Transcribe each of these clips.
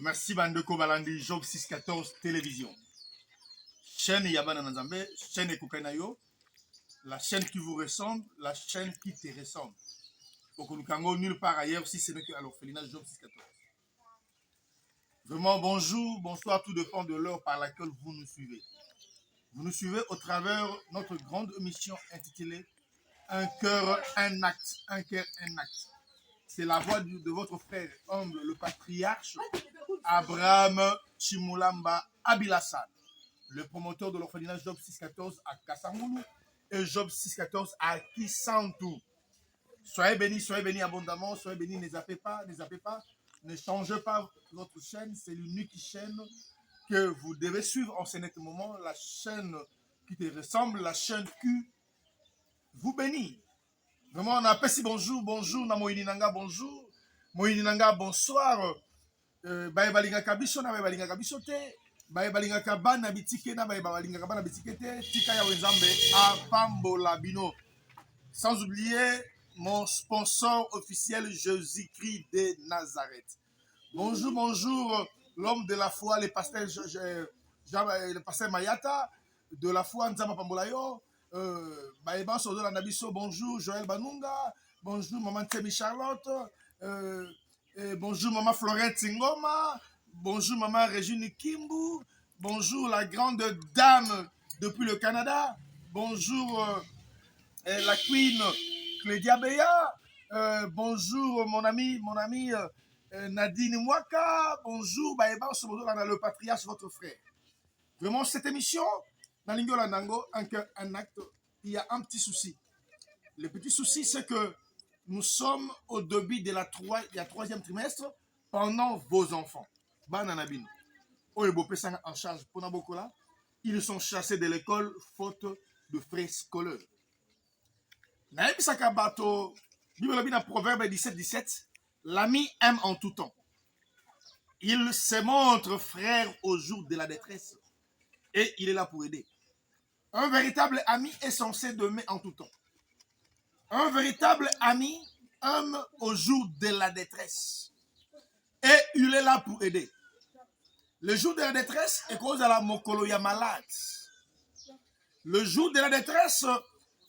Merci Bandeko Balandi, Job 614 Télévision. Chaîne Yabana Nanzambe, chaîne Ekukanayo, la chaîne qui vous ressemble, la chaîne qui te ressemble. Okonukango nulle part ailleurs si ce n'est qu'à l'orphelinat Job 614. Vraiment bonjour, bonsoir, tout dépend de l'heure par laquelle vous nous suivez. Vous nous suivez au travers de notre grande émission intitulée Un cœur, un acte, un cœur, un acte. C'est la voix de votre frère humble, le patriarche Abraham Chimulamba Abilassad, le promoteur de l'orphelinat Job 614 à Kassamoulou et Job 614 à Kisantou. Soyez bénis abondamment, soyez bénis, ne zappez pas, ne changez pas votre chaîne, c'est l'unique chaîne que vous devez suivre en ce net moment, la chaîne qui te ressemble, la chaîne qui vous bénit. Vraiment, on appelle si bonjour, na Moïninanga, bonjour, Moïninanga, bonsoir. Baïbalinga kabiso na baïbalinga kabiso te, baïbalinga kabana bitike na baïbalinga kabana bitike te, tika ya wenzambe apambola bino. Sans oublier mon sponsor officiel Jésus-Christ de Nazareth. Bonjour, l'homme de la foi, le pasteur Mayata, de la foi Nzama Pambolayo, Baïba Sozola Nabiso, bonjour, Joël Banunga, bonjour, maman Temi Charlotte, bonjour, maman Florette Ngoma, bonjour, maman Régine Kimbu, bonjour, la grande dame depuis le Canada, bonjour, la queen Clédia Beya, bonjour, mon ami, Nadine Mwaka, bonjour, Baïba Sozola, le patriarche, votre frère. Vraiment, cette émission, dans l'Ingola Nango, un acte, il y a un petit souci. Le petit souci, c'est que nous sommes au début de la troisième trimestre pendant vos enfants. Bananabino. Oyebopesanga en charge pour Nabokola. Ils sont chassés de l'école faute de frais scolaires. Naebisaka bato, Bible Proverbe 17, l'ami aime en tout temps. Il se montre frère au jour de la détresse. Et il est là pour aider. Un véritable ami est censé d'aimer en tout temps. Un véritable ami aime au jour de la détresse. Et il est là pour aider. Le jour de la détresse est cause à la mokolo ya malade. Le jour de la détresse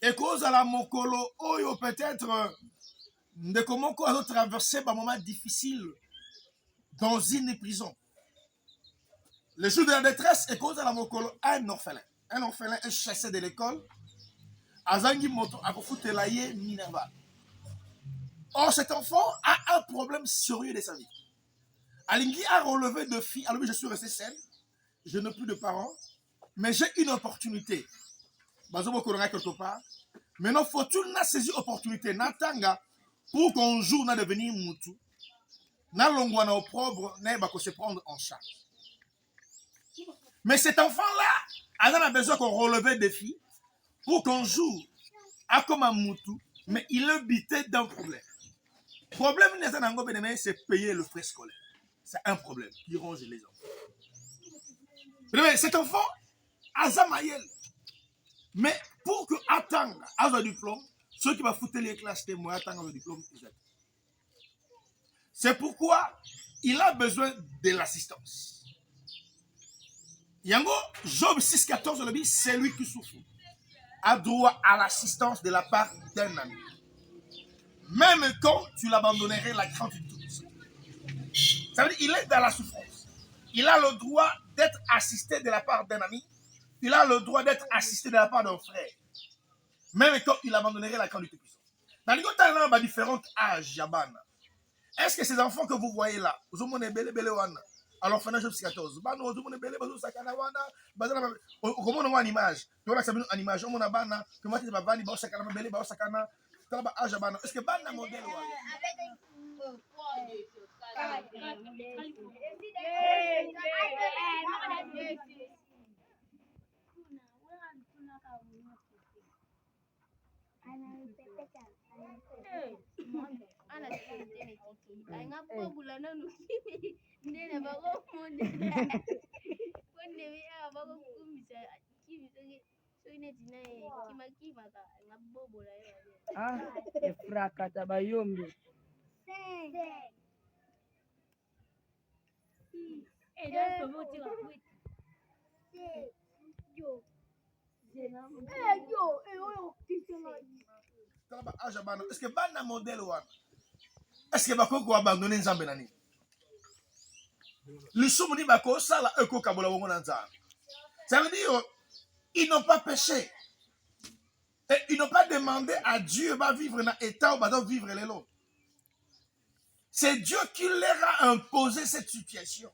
est cause à la mokolo oyo peut-être de comment on a traversé un moment difficile dans une prison. Le jour de la détresse est cause à la mokolo un orphelin. Un orphelin est chassé de l'école. Azangi moto akofutela ye Minerva. Or, cet enfant a un problème sérieux de sa vie. Alingi a relevé de filles. Alors, je suis resté seul. Je n'ai plus de parents. Mais j'ai une opportunité. Bazobo Koranga quelque part. Maintenant, faut-il na saisir opportunité. Natanga pour qu'on joue na devenir moutou. Na longwa na opprobre. Na bako se prendre en charge. Mais cet enfant-là, il a besoin qu'on relève des défis pour qu'on joue à comme un moutou. Mais il est bité d'un problème. Le problème, c'est payer le frais scolaire. C'est un problème qui ronge les enfants. Mais cet enfant, Azamayel. Mais pour que attendre à un diplôme, ceux qui vont foutre les classes témoins attendent un diplôme. C'est pourquoi il a besoin de l'assistance. Yango, Job 6,14, c'est lui qui souffre. A droit à l'assistance de la part d'un ami. Même quand tu l'abandonnerais la grande tout. Ça veut dire qu'il est dans la souffrance. Il a le droit d'être assisté de la part d'un ami. Il a le droit d'être assisté de la part d'un frère. Même quand il abandonnerait la grande puissance. Dans les autres différents âges, Yabana. Est-ce que ces enfants que vous voyez là, vous avez alors, fin Job 14. Comment on voit une image? Tu vois une image. On a bana. Comment tu vas bani ba sakana bele ba sakana. Tu vas âge bana. Est-ce que bana modèle Efraka tabayombe. Est-ce que bana modèle wana? Est-ce que bako abandonner nzambe nani? Le soumoni bako sala eko kabola wongo na nzambe. Ça veut dire ils n'ont pas péché. Et ils n'ont pas demandé à Dieu de vivre dans l'état où ils doivent vivre les autres. C'est Dieu qui leur a imposé cette situation.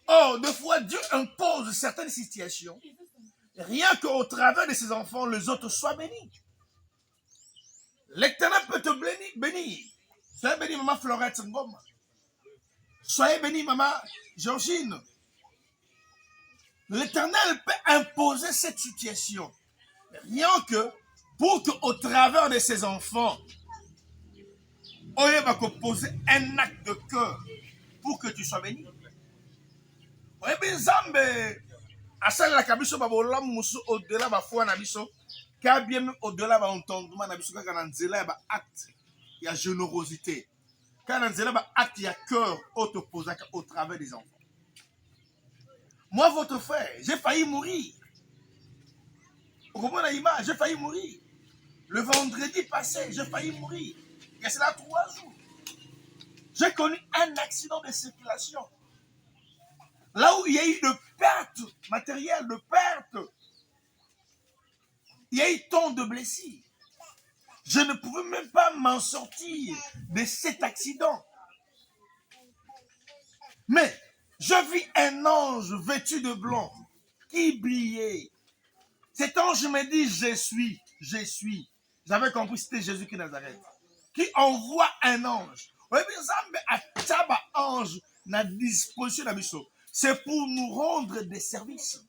Or, des fois, Dieu impose certaines situations, rien qu'au travers de ses enfants, les autres soient bénis. L'Éternel peut te bénir. Soyez béni, maman Florette Ngoma. Soyez béni, maman Georgine. L'Éternel peut imposer cette situation. Rien que pour qu'au travers de ses enfants, on va poser un acte de cœur pour que tu sois béni. Oui, bien, Zambé, à celle la kabiso babola musu au-delà de la foi na biso, car bien au-delà de l'entendement na biso, quand on a un acte, il y a générosité. Quand on a un acte, il y a cœur au travers des enfants. Moi, votre frère, j'ai failli mourir. Au moment de l'image, j'ai failli mourir. Le vendredi passé, j'ai failli mourir. Il y a cela 3 jours. J'ai connu un accident de circulation. Là où il y a eu de pertes matérielles, de pertes, il y a eu tant de blessures. Je ne pouvais même pas m'en sortir de cet accident. Mais je vis un ange vêtu de blanc qui brillait. Cet ange me dit, je suis. J'avais compris que c'était Jésus qui est Nazareth. Qui envoie un ange. Ange na disposition d'Abisso. C'est pour nous rendre des services.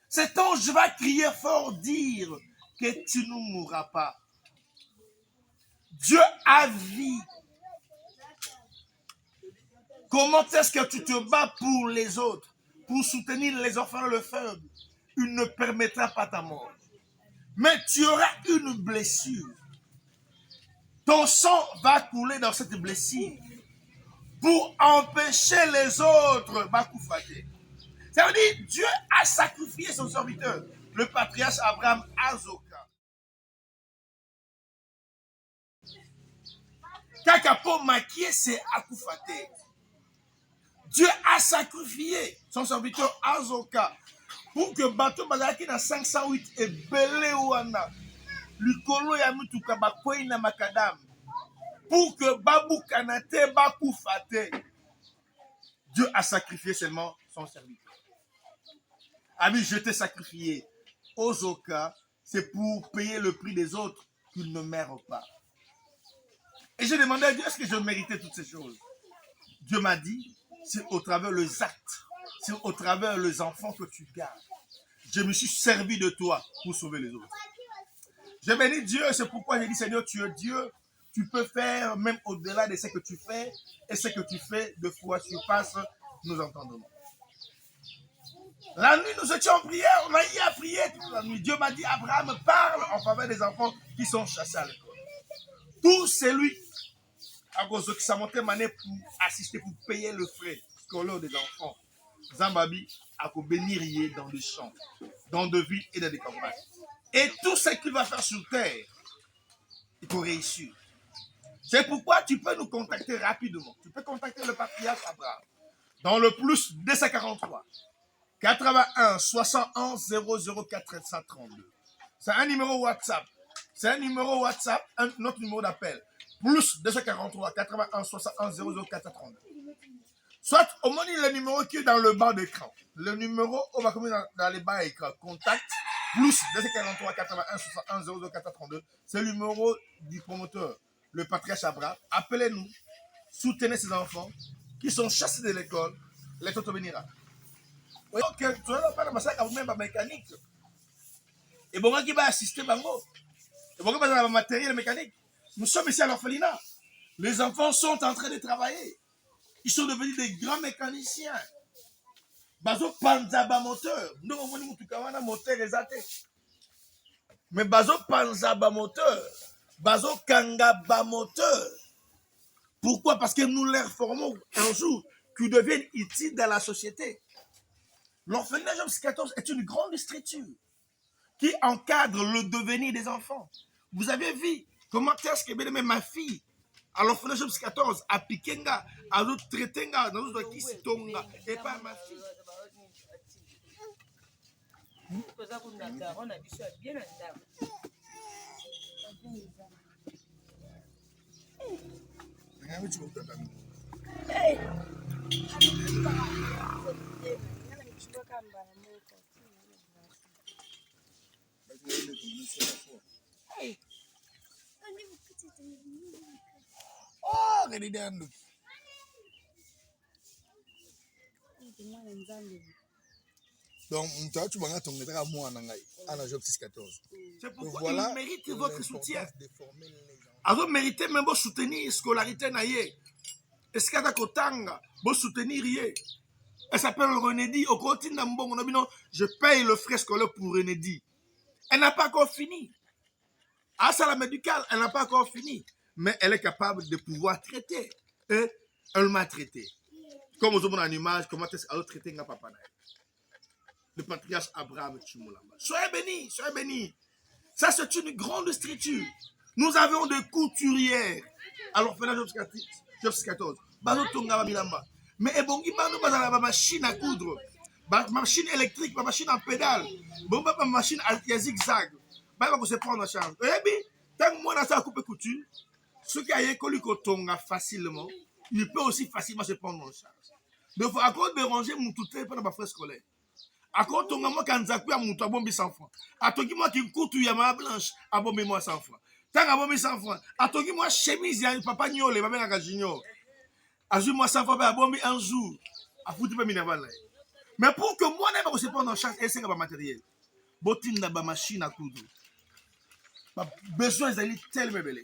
Cet ange va crier fort, dire que tu ne mourras pas. Dieu a vu. Comment est-ce que tu te bats pour les autres, pour soutenir les enfants le faible? Il ne permettra pas ta mort. Mais tu auras une blessure. Ton sang va couler dans cette blessure pour empêcher les autres. Ça veut dire Dieu a sacrifié son serviteur, le patriarche Abraham Azoka. Kakapo Makie c'est Akufate. Dieu a sacrifié son serviteur Azoka pour que bateau bazaki na 508 et belé wana likolo ya mutuka bakwei na makadam pour que babu kanate bakufate. Dieu a sacrifié seulement son serviteur. Ami, je t'ai sacrifié. Ozoka, c'est pour payer le prix des autres qu'ils ne meurent pas. Et j'ai demandé à Dieu, est-ce que je méritais toutes ces choses? Dieu m'a dit, c'est au travers les actes, c'est au travers les enfants que tu gardes. Je me suis servi de toi pour sauver les autres. J'ai béni Dieu, c'est pourquoi j'ai dit, Seigneur, tu es Dieu, tu peux faire même au-delà de ce que tu fais, et ce que tu fais, de fois surpasse nos entendements. La nuit, nous étions en prière, on a eu à prier toute la nuit. Dieu m'a dit, Abraham, parle en faveur des enfants qui sont chassés à l'école. Tout celui à cause qui s'est monté mané pour assister, pour payer le frais scolaire des enfants. Zambabi a bénir dans les champs, dans des villes et dans des campagnes. Et tout ce qu'il va faire sur terre, il faut réussir. C'est pourquoi tu peux nous contacter rapidement. Tu peux contacter le patriarche Abraham dans le plus 243 81 71 00 432. C'est un numéro WhatsApp. C'est un numéro WhatsApp, notre numéro d'appel. Plus 243 81 61 00 432. Soit au moins le numéro qui est dans le bas d'écran. Le numéro, on va communiquer dans les bas d'écran. Contact plus 243 81 61 00 432. C'est le numéro du promoteur, le patriarche Abraham. Appelez-nous, soutenez ces enfants qui sont chassés de l'école. L'État te bénira. Donc, tu n'as pas de massacre à vous-même, mécanique. Et bon, qui va assister Bango. Et bon, qui va avoir matériel mécanique. Nous sommes ici à l'orphelinat. Les enfants sont en train de travailler. Ils sont devenus des grands mécaniciens. Bazo panzaba moteur. Nous, on dit que moteur exaté. Mais bazo panzaba moteur. Bazo kangaba moteur. Pourquoi? Parce que nous leur formons un jour qu'ils deviennent utiles dans la société. L'orphelinat Jobs 14 est une grande structure qui encadre le devenir des enfants. Vous avez vu comment est-ce que bien ma fille, à l'orphelinat Jobs 14, à Pikenga, à d'autres Tretenga, dans d'autres Kistonga, et pas ma fille. Oh, donc, tu vas ton à Job 614. C'est pourquoi voilà, il mérite votre soutien. Alors, méritez même vos soutenir scolarité naïe. Est-ce qu'il y a Kotanga, vos soutenir yé? Elle s'appelle Renédi. Au côté d'Ambon, je paye le frais scolaire pour Renédi. Elle n'a pas encore fini. À Salam médicale, elle n'a pas encore fini. Mais elle est capable de pouvoir traiter. Et elle m'a traité. Comme aux hommes en image, comment est-ce qu'elle a traité un papa? Le patriarche Abraham Tchimolamba. Soyez bénis, soyez bénis. Ça, c'est une grande structure. Nous avons des couturières. Alors, Fena Jobs 14. Mais il y a une machine à coudre, une machine électrique, une machine en pédale, une machine à zigzag. Il faut se prendre en charge. Et bien, tant que moi, ça coupe couture, ce qui a école facilement, il peut aussi facilement se prendre en charge. Donc, il faut encore déranger mon tuteur pendant ma frais scolaire. Encore ton maman quand zakui a monté à bomber 100 francs. A toki moi qui couture ya ma blanche à bomber moi 100 francs. Tant à bomber 100 francs. A toki moi chemise ya papa nyole ba benga junior. A jour moi 100 francs à bomber un jour. A foutu pas minerval là. Mais pour que moi n'aime pas se prendre en charge et c'est pas matériel. Botinda ba machine à coudre. Ba besoin d'aller tellement belé.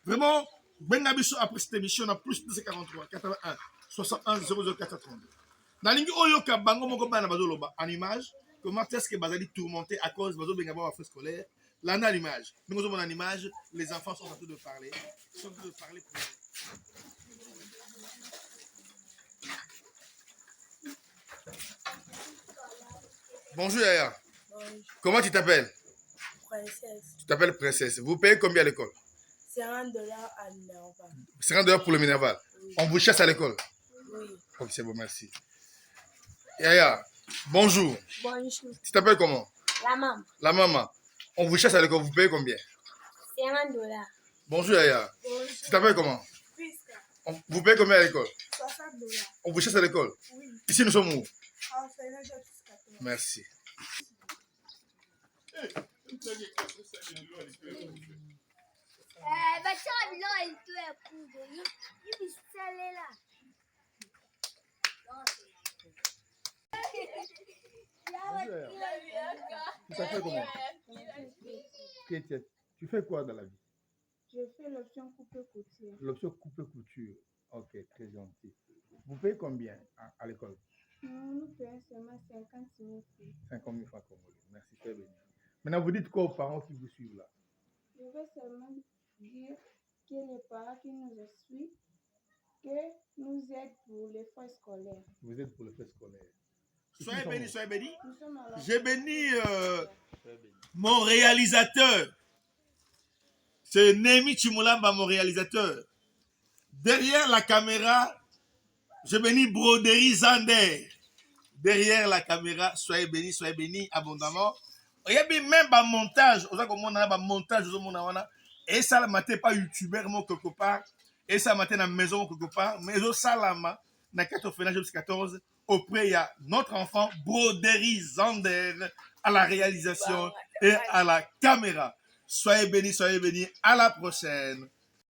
Vraiment benga biso après cette émission na plus 243 81 61 00 Nalingi oyoka bango moko bana bazoloba en image comment est-ce que bazali tourmenté à cause bazo benga ba frais scolaire là na l'image nous sommes en image les enfants sont en train de parler pour Bonjour Yaya. Bonjour. Comment tu t'appelles? Princesse. Tu t'appelles Princesse. Vous payez combien à l'école? $50 à Minerval. $50 pour le Minerval. Oui. On vous chasse à l'école? Oui. Ok, c'est bon, merci. Yaya, bonjour. Bonjour. Tu t'appelles comment? La maman. La maman. On vous chasse à l'école, vous payez combien? $50. Bonjour Yaya. Bonjour. Tu t'appelles comment? Prisca. Vous payez combien à l'école? $60. On vous chasse à l'école? Oui. Ici nous sommes où? Merci. Tu t'appelles comment? Tu fais quoi dans la vie? Je fais l'option coupe-couture. L'option coupe-couture. Ok, très gentil. Vous payez combien à l'école? Nous payons seulement 50 000 francs. 50 000 francs congolais. Merci, très bien. Maintenant, vous dites quoi aux parents qui vous suivent là? Je veux seulement dire que les parents qui nous suivent, que nous aident pour les frais scolaires. Vous êtes pour les frais scolaires. Soyez bénis, soyez bénis. J'ai béni mon réalisateur. C'est Némi Tchimolamba, mon réalisateur. Derrière la caméra, je bénis Broderie Zander. Derrière la caméra, soyez bénis abondamment. Il y a même un montage. On a un montage. Et ça, ne pas youtubeur quelque part. Et ça, matin dans la maison quelque part. Mais ça, là, dans 14 auprès, il y a notre enfant, Broderie Zander, à la réalisation et à la caméra. Soyez bénis. À la prochaine.